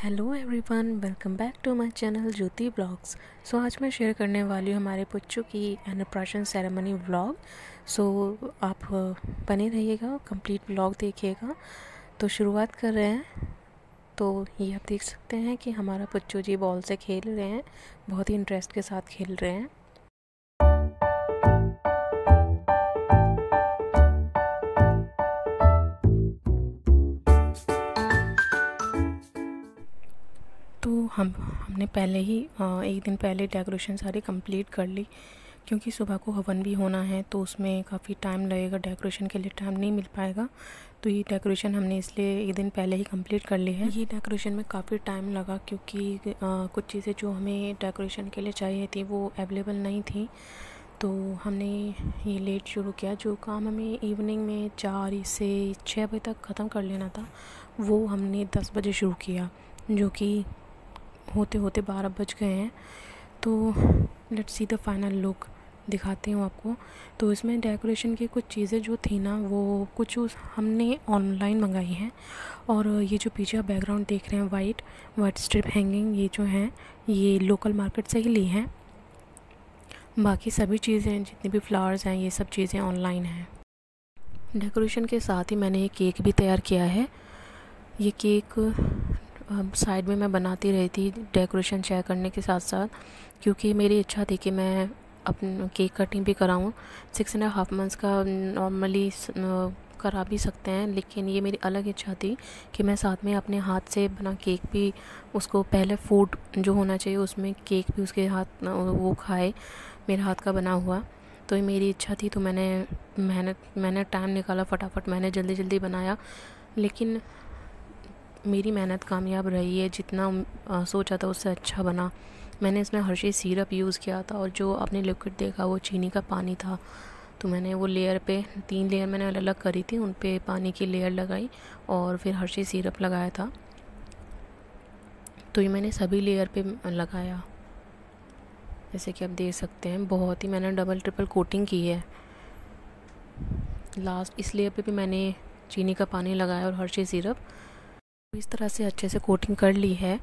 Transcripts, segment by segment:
Hello everyone, welcome back to my channel Jyoti blogs. So आज मैं share करने वाली हूँ हमारे बच्चों की अन्नप्राशन सेरेमनी व्लॉग। सो आप बने रहिएगा, कंप्लीट व्लॉग देखिएगा। तो शुरुआत कर रहे हैं। तो ये आप देख सकते हैं कि हमारा बच्चों जी बॉल से खेल रहे हैं, बहुत ही इंटरेस्ट के साथ खेल रहे हैं। तो हमने पहले ही एक दिन पहले डेकोरेशन सारी कंप्लीट कर ली, क्योंकि सुबह को हवन भी होना है तो उसमें काफ़ी टाइम लगेगा, डेकोरेशन के लिए टाइम नहीं मिल पाएगा। तो ये डेकोरेशन हमने इसलिए एक दिन पहले ही कंप्लीट कर ली है। ये डेकोरेशन में काफ़ी टाइम लगा, क्योंकि कुछ चीज़ें जो हमें डेकोरेशन के लिए चाहिए थी वो अवेलेबल नहीं थी। तो हमने ये लेट शुरू किया। जो काम हमें इवनिंग में 4 से 6 बजे तक ख़त्म कर लेना था, वो हमने 10 बजे शुरू किया, जो कि होते होते 12 बज गए हैं। तो let's see the final look, दिखाती हूँ आपको। तो इसमें डेकोरेशन की कुछ चीज़ें जो थी ना, वो कुछ हमने ऑनलाइन मंगाई हैं। और ये जो पीछे आप बैकग्राउंड देख रहे हैं वाइट स्ट्रिप हैंगिंग, ये जो हैं ये लोकल मार्केट से ही ली हैं। बाकी सभी चीज़ें जितनी भी फ्लावर्स हैं, ये सब चीज़ें ऑनलाइन हैं। डेकोरेशन के साथ ही मैंने एक केक भी तैयार किया है। ये केक साइड में मैं बनाती रही थी डेकोरेशन शेयर करने के साथ साथ, क्योंकि मेरी इच्छा थी कि मैं अपना केक कटिंग भी कराऊं। 6.5 मंथ्स का नॉर्मली करा भी सकते हैं, लेकिन ये मेरी अलग इच्छा थी कि मैं साथ में अपने हाथ से बना केक भी, उसको पहले फूड जो होना चाहिए उसमें केक भी उसके हाथ वो खाए, मेरे हाथ का बना हुआ। तो ये मेरी इच्छा थी। तो मैंने टाइम निकाला, फटाफट मैंने जल्दी जल्दी बनाया, लेकिन मेरी मेहनत कामयाब रही है। जितना सोचा था उससे अच्छा बना। मैंने इसमें हर्शी सिरप यूज़ किया था, और जो आपने लिक्विड देखा वो चीनी का पानी था। तो मैंने वो लेयर पे 3 लेयर मैंने अलग अलग करी थी, उन पे पानी की लेयर लगाई और फिर हर्शी सिरप लगाया था। तो ये मैंने सभी लेयर पे लगाया, जैसे कि आप देख सकते हैं। बहुत ही मैंने डबल ट्रिपल कोटिंग की है। लास्ट इस लेयर पे भी मैंने चीनी का पानी लगाया और हर्शी सिरप। इस तरह से अच्छे से कोटिंग कर ली है।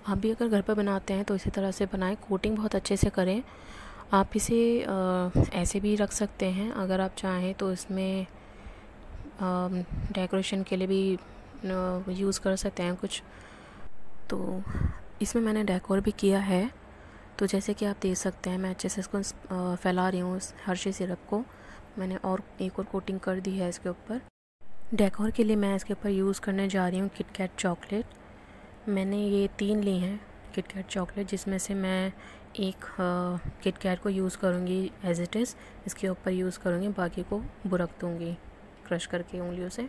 आप भी अगर घर पर बनाते हैं तो इसी तरह से बनाएं, कोटिंग बहुत अच्छे से करें। आप इसे ऐसे भी रख सकते हैं अगर आप चाहें तो। इसमें डेकोरेशन के लिए भी यूज़ कर सकते हैं कुछ। तो इसमें मैंने डेकोर भी किया है। तो जैसे कि आप देख सकते हैं, मैं अच्छे से इसको फैला रही हूँ इस हर्शी सिरप को। मैंने और एक और कोटिंग कर दी है इसके ऊपर। डेकोर के लिए मैं इसके ऊपर यूज़ करने जा रही हूँ किटकैट चॉकलेट। मैंने ये 3 ली हैं किटकैट चॉकलेट, जिसमें से मैं एक किटकैट को यूज़ करूँगी एज इट इज़, इसके ऊपर यूज़ करूँगी, बाकी को बुरक दूँगी क्रश करके उंगलियों से।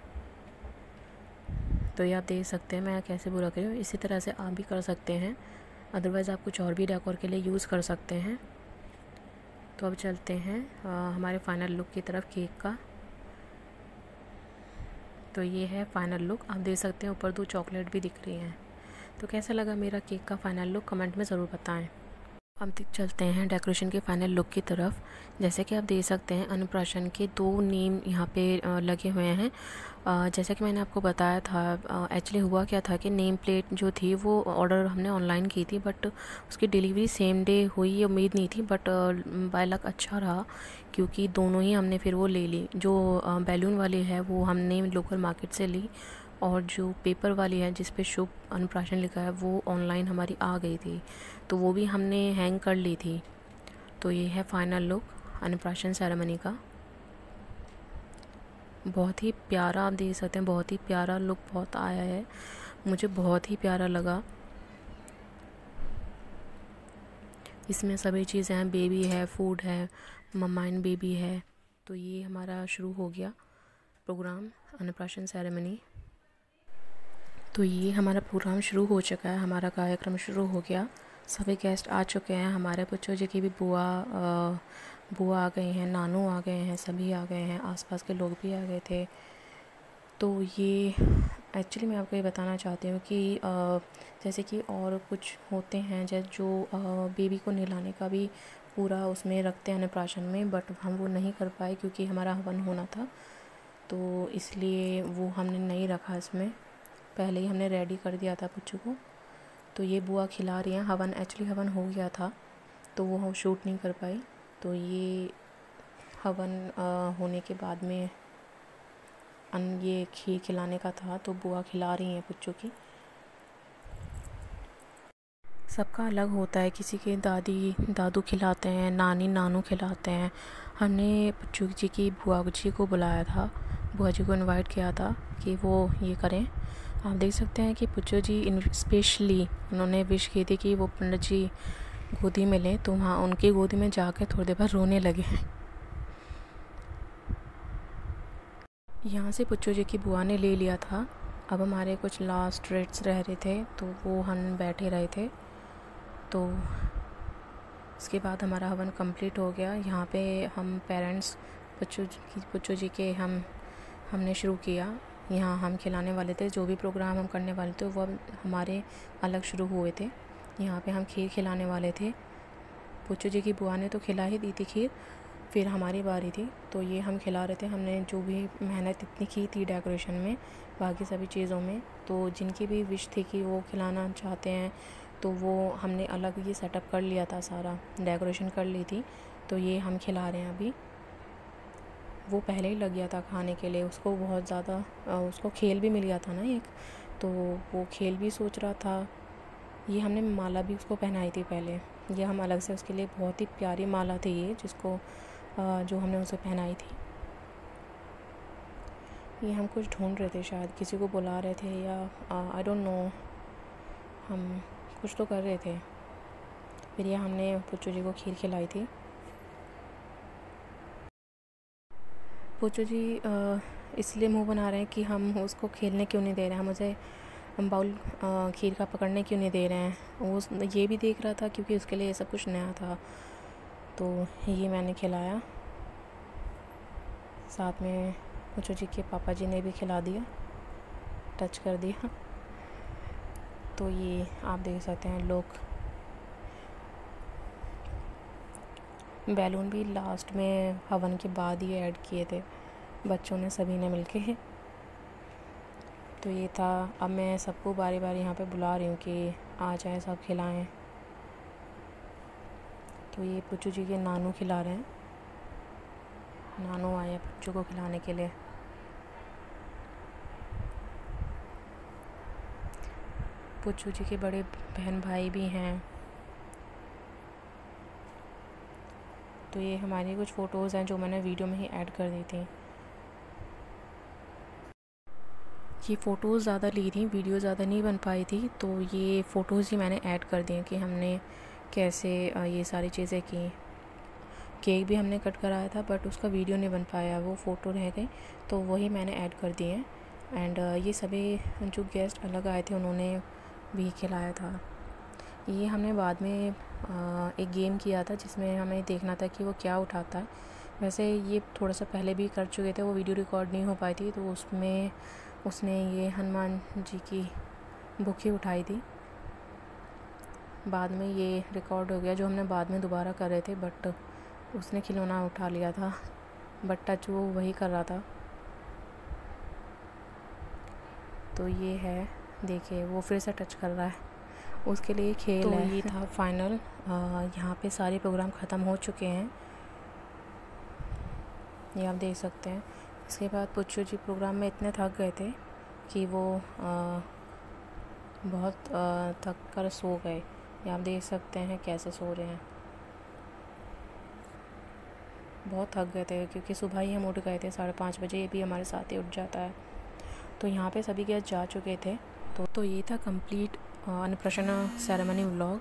तो ये आप देख सकते हैं मैं कैसे बुरक रही हूँ। इसी तरह से आप भी कर सकते हैं, अदरवाइज़ आप कुछ और भी डेकोर के लिए यूज़ कर सकते हैं। तो अब चलते हैं हमारे फाइनल लुक की तरफ केक का। तो ये है फाइनल लुक, आप देख सकते हैं ऊपर 2 चॉकलेट भी दिख रही हैं। तो कैसा लगा मेरा केक का फाइनल लुक, कमेंट में ज़रूर बताएं। अब चलते हैं डेकोरेशन के फाइनल लुक की तरफ। जैसे कि आप देख सकते हैं अन्नप्राशन के 2 नेम यहाँ पे लगे हुए हैं। जैसा कि मैंने आपको बताया था, एक्चुअली हुआ क्या था कि नेम प्लेट जो थी वो ऑर्डर हमने ऑनलाइन की थी, बट उसकी डिलीवरी सेम डे हुई, ये उम्मीद नहीं थी। बट बाय लक अच्छा रहा, क्योंकि दोनों ही हमने फिर वो ले ली। जो बैलून वाली है वो हमने लोकल मार्केट से ली, और जो पेपर वाली है जिस पे शुभ अन्नप्राशन लिखा है वो ऑनलाइन हमारी आ गई थी, तो वो भी हमने हैंग कर ली थी। तो ये है फाइनल लुक अन्नप्राशन सेरेमनी का। बहुत ही प्यारा, आप देख सकते हैं, बहुत ही प्यारा लुक बहुत आया है, मुझे बहुत ही प्यारा लगा। इसमें सभी चीज़ें हैं, बेबी है, फूड है, मम्मा एंड बेबी है। तो ये हमारा शुरू हो गया प्रोग्राम अन्नप्राशन सेरेमनी। तो ये हमारा प्रोग्राम शुरू हो चुका है, हमारा कार्यक्रम शुरू हो गया। सभी गेस्ट आ चुके हैं, हमारे बच्चों जी की भी बुआ आ गई हैं, नानू आ गए हैं, सभी आ गए हैं, आसपास के लोग भी आ गए थे। तो ये एक्चुअली मैं आपको ये बताना चाहती हूँ कि जैसे कि और कुछ होते हैं जैसे जो बेबी को नहलाने का भी पूरा उसमें रखते हैं अन्नप्राशन में, बट हम वो नहीं कर पाए क्योंकि हमारा हवन होना था, तो इसलिए वो हमने नहीं रखा। इसमें पहले ही हमने रेडी कर दिया था बच्चों को। तो ये बुआ खिला रही हैं। हवन एक्चुअली हवन हो गया था तो वो शूट नहीं कर पाई। तो ये हवन होने के बाद में ये खीर खिलाने का था तो बुआ खिला रही हैं पुच्चू की। सबका अलग होता है, किसी के दादी दादू खिलाते हैं, नानी नानू खिलाते हैं। हमने पुच्चू जी की बुआ जी को बुलाया था, बुआ जी को इनवाइट किया था कि वो ये करें। आप देख सकते हैं कि पुच्चू जी स्पेशली उन्होंने विश की थी कि वो पंडित जी गोदी में लें, तो वहाँ उनकी गोदी में जाकर थोड़ी देर बाद रोने लगे। यहाँ से पुच्चू जी की बुआ ने ले लिया था। अब हमारे कुछ लास्ट रेट्स रह रहे थे तो वो हम बैठे रहे थे। तो इसके बाद हमारा हवन कंप्लीट हो गया। यहाँ पे हम पेरेंट्स पुच्चू जी के हमने शुरू किया। यहाँ हम खिलाने वाले थे, जो भी प्रोग्राम हम करने वाले थे वो हमारे अलग शुरू हुए थे। यहाँ पे हम खीर खिलाने वाले थे। पुच्चू जी की बुआ ने तो खिला ही दी थी खीर, फिर हमारी बारी थी तो ये हम खिला रहे थे। हमने जो भी मेहनत इतनी की थी डेकोरेशन में, बाकी सभी चीज़ों में, तो जिनकी भी विश थी कि वो खिलाना चाहते हैं तो वो हमने अलग ये सेटअप कर लिया था, सारा डेकोरेशन कर ली थी। तो ये हम खिला रहे हैं अभी। वो पहले ही लग गया था खाने के लिए, उसको बहुत ज़्यादा उसको खेल भी मिल गया था ना एक, तो वो खेल भी सोच रहा था। ये हमने माला भी उसको पहनाई थी पहले, ये हम अलग से उसके लिए, बहुत ही प्यारी माला थी ये जिसको जो हमने उसे पहनाई थी। ये हम कुछ ढूंढ रहे थे, शायद किसी को बुला रहे थे या आई डोंट नो, हम कुछ तो कर रहे थे। फिर ये हमने पुच्चू जी को खीर खिलाई थी। पुच्चू जी इसलिए मुंह बना रहे हैं कि हम उसको खेलने क्यों नहीं दे रहे हैं, मुझे बाउल खीर का पकड़ने क्यों नहीं दे रहे हैं। वो ये भी देख रहा था क्योंकि उसके लिए ये सब कुछ नया था। तो ये मैंने खिलाया, साथ में पुच्चू जी के पापा जी ने भी खिला दिया, टच कर दिया। तो ये आप देख सकते हैं, लोग बैलून भी लास्ट में हवन के बाद ही ऐड किए थे बच्चों ने, सभी ने मिलके। तो ये था। अब मैं सबको बारी बारी यहाँ पे बुला रही हूँ कि आ जाए, सब खिलाएं। तो ये पुच्चू जी के नानू खिला रहे हैं, नानू आए पुच्चू को खिलाने के लिए। पुच्चू जी के बड़े बहन भाई भी हैं। तो ये हमारी कुछ फ़ोटोज़ हैं जो मैंने वीडियो में ही ऐड कर दी थी। ये फ़ोटोज़ ज़्यादा ली थी, वीडियो ज़्यादा नहीं बन पाई थी, तो ये फ़ोटोज़ ही मैंने ऐड कर दी कि हमने कैसे ये सारी चीज़ें की। केक भी हमने कट कराया था बट उसका वीडियो नहीं बन पाया, वो फ़ोटो रह गई, तो वही मैंने ऐड कर दिए हैं। एंड ये सभी जो गेस्ट अलग आए थे उन्होंने भी खिलाया था। ये हमने बाद में एक गेम किया था जिसमें हमें देखना था कि वो क्या उठाता है। वैसे ये थोड़ा सा पहले भी कर चुके थे, वो वीडियो रिकॉर्ड नहीं हो पाई थी, तो उसमें उसने ये हनुमान जी की बुक ही उठाई थी। बाद में ये रिकॉर्ड हो गया, जो हमने बाद में दोबारा कर रहे थे, बट उसने खिलौना उठा लिया था, बट टच वो वही कर रहा था। तो ये है, देखिए वो फिर से टच कर रहा है, उसके लिए खेल है। ये था फाइनल। यहाँ पे सारे प्रोग्राम ख़त्म हो चुके हैं, ये आप देख सकते हैं। इसके बाद पुच्चू जी प्रोग्राम में इतने थक गए थे कि वो बहुत थक कर सो गए। ये आप देख सकते हैं कैसे सो रहे हैं, बहुत थक गए थे क्योंकि सुबह ही हम उठ गए थे 5:30 बजे, ये भी हमारे साथ ही उठ जाता है। तो यहाँ पे सभी गेस्ट जा चुके थे। तो ये था कंप्लीट अन्नप्राशन सेरेमनी व्लॉग।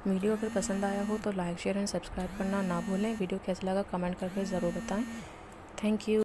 वीडियो अगर पसंद आया हो तो लाइक शेयर एंड सब्सक्राइब करना ना भूलें। वीडियो कैसा लगा कमेंट करके ज़रूर बताएं। Thank you.